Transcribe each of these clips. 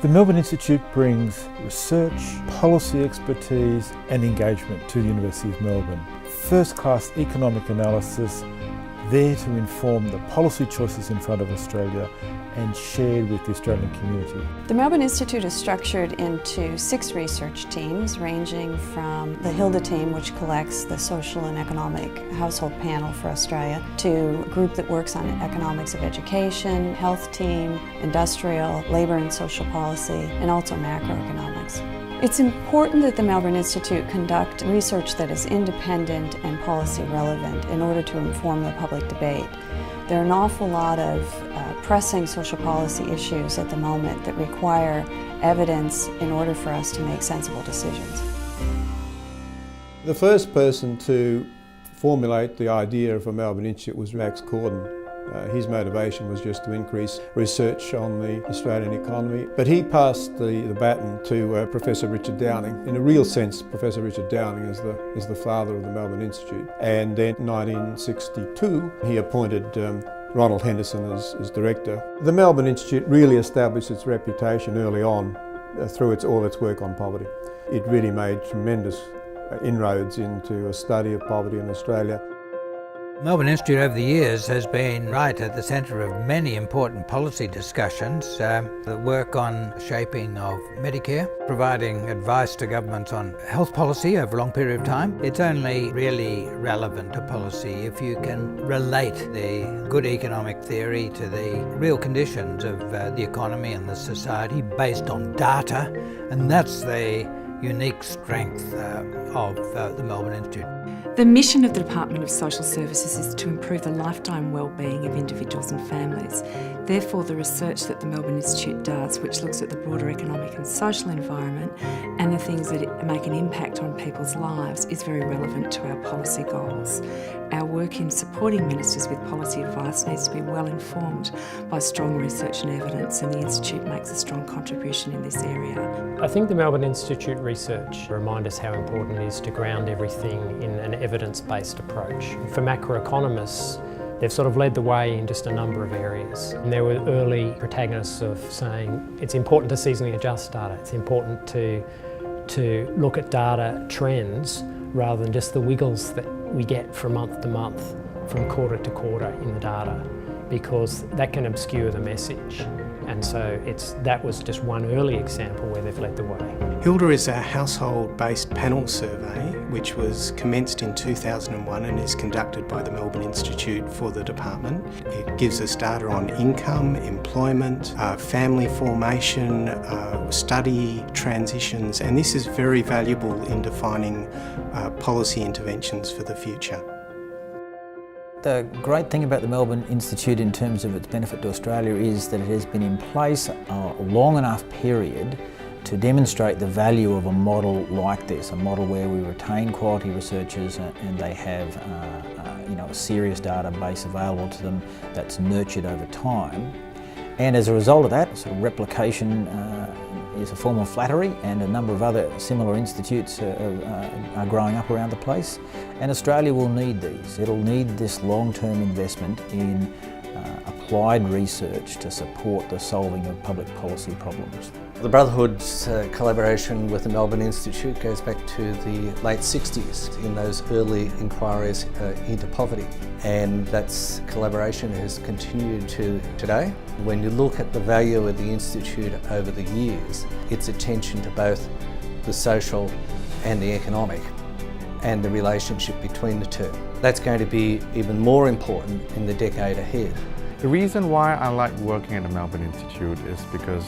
The Melbourne Institute brings research, policy expertise and engagement to the University of Melbourne. First-class economic analysis there to inform the policy choices in front of Australia and shared with the Australian community. The Melbourne Institute is structured into 6 research teams, ranging from the HILDA team, which collects the social and economic household panel for Australia, to a group that works on economics of education, health team, industrial, labour and social policy, and also macroeconomics. It's important that the Melbourne Institute conduct research that is independent and policy relevant in order to inform the public debate. There are an awful lot of pressing social policy issues at the moment that require evidence in order for us to make sensible decisions. The first person to formulate the idea of a Melbourne Institute was Max Corden. His motivation was just to increase research on the Australian economy. But he passed the baton to Professor Richard Downing. In a real sense, Professor Richard Downing is the father of the Melbourne Institute. And then in 1962, he appointed Ronald Henderson as director. The Melbourne Institute really established its reputation early on through all its work on poverty. It really made tremendous inroads into a study of poverty in Australia. Melbourne Institute over the years has been right at the centre of many important policy discussions that work on shaping of Medicare, providing advice to governments on health policy over a long period of time. It's only really relevant to policy if you can relate the good economic theory to the real conditions of the economy and the society based on data, and that's the unique strength of the Melbourne Institute. The mission of the Department of Social Services is to improve the lifetime wellbeing of individuals and families. Therefore, the research that the Melbourne Institute does, which looks at the broader economic and social environment and the things that make an impact on people's lives, is very relevant to our policy goals. Our work in supporting ministers with policy advice needs to be well informed by strong research and evidence, and the Institute makes a strong contribution in this area. I think the Melbourne Institute research reminds us how important it is to ground everything in an evidence-based approach. For macroeconomists, they've sort of led the way in just a number of areas. And there were early protagonists of saying it's important to seasonally adjust data. It's important to look at data trends rather than just the wiggles that we get from month to month, from quarter to quarter in the data, because that can obscure the message. And so that was just one early example where they've led the way. HILDA is a household-based panel survey which was commenced in 2001 and is conducted by the Melbourne Institute for the department. It gives us data on income, employment, family formation, study transitions, and this is very valuable in defining policy interventions for the future. The great thing about the Melbourne Institute in terms of its benefit to Australia is that it has been in place a long enough period to demonstrate the value of a model like this, a model where we retain quality researchers and they have a serious database available to them that's nurtured over time. And as a result of that, sort of replication is a form of flattery, and a number of other similar institutes are growing up around the place. And Australia will need these. It'll need this long-term investment in applied research to support the solving of public policy problems. The Brotherhood's collaboration with the Melbourne Institute goes back to the late 60s in those early inquiries into poverty, and that collaboration has continued to today. When you look at the value of the Institute over the years, its attention to both the social and the economic and the relationship between the two. That's going to be even more important in the decade ahead. The reason why I like working at the Melbourne Institute is because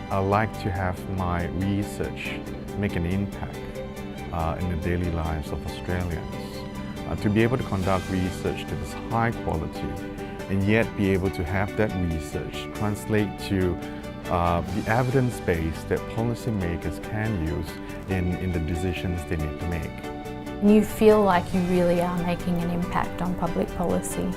I like to have my research make an impact in the daily lives of Australians. To be able to conduct research to this high quality and yet be able to have that research translate to the evidence base that policymakers can use in the decisions they need to make. You feel like you really are making an impact on public policy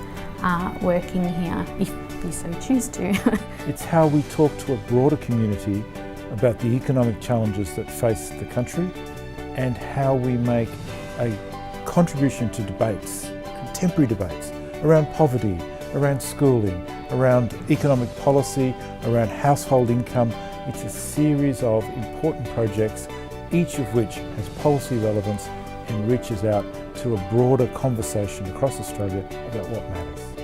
working here, if you so choose to. It's how we talk to a broader community about the economic challenges that face the country and how we make a contribution to debates, contemporary debates, around poverty, around schooling, around economic policy, around household income It's a series of important projects, each of which has policy relevance and reaches out to a broader conversation across Australia about what matters.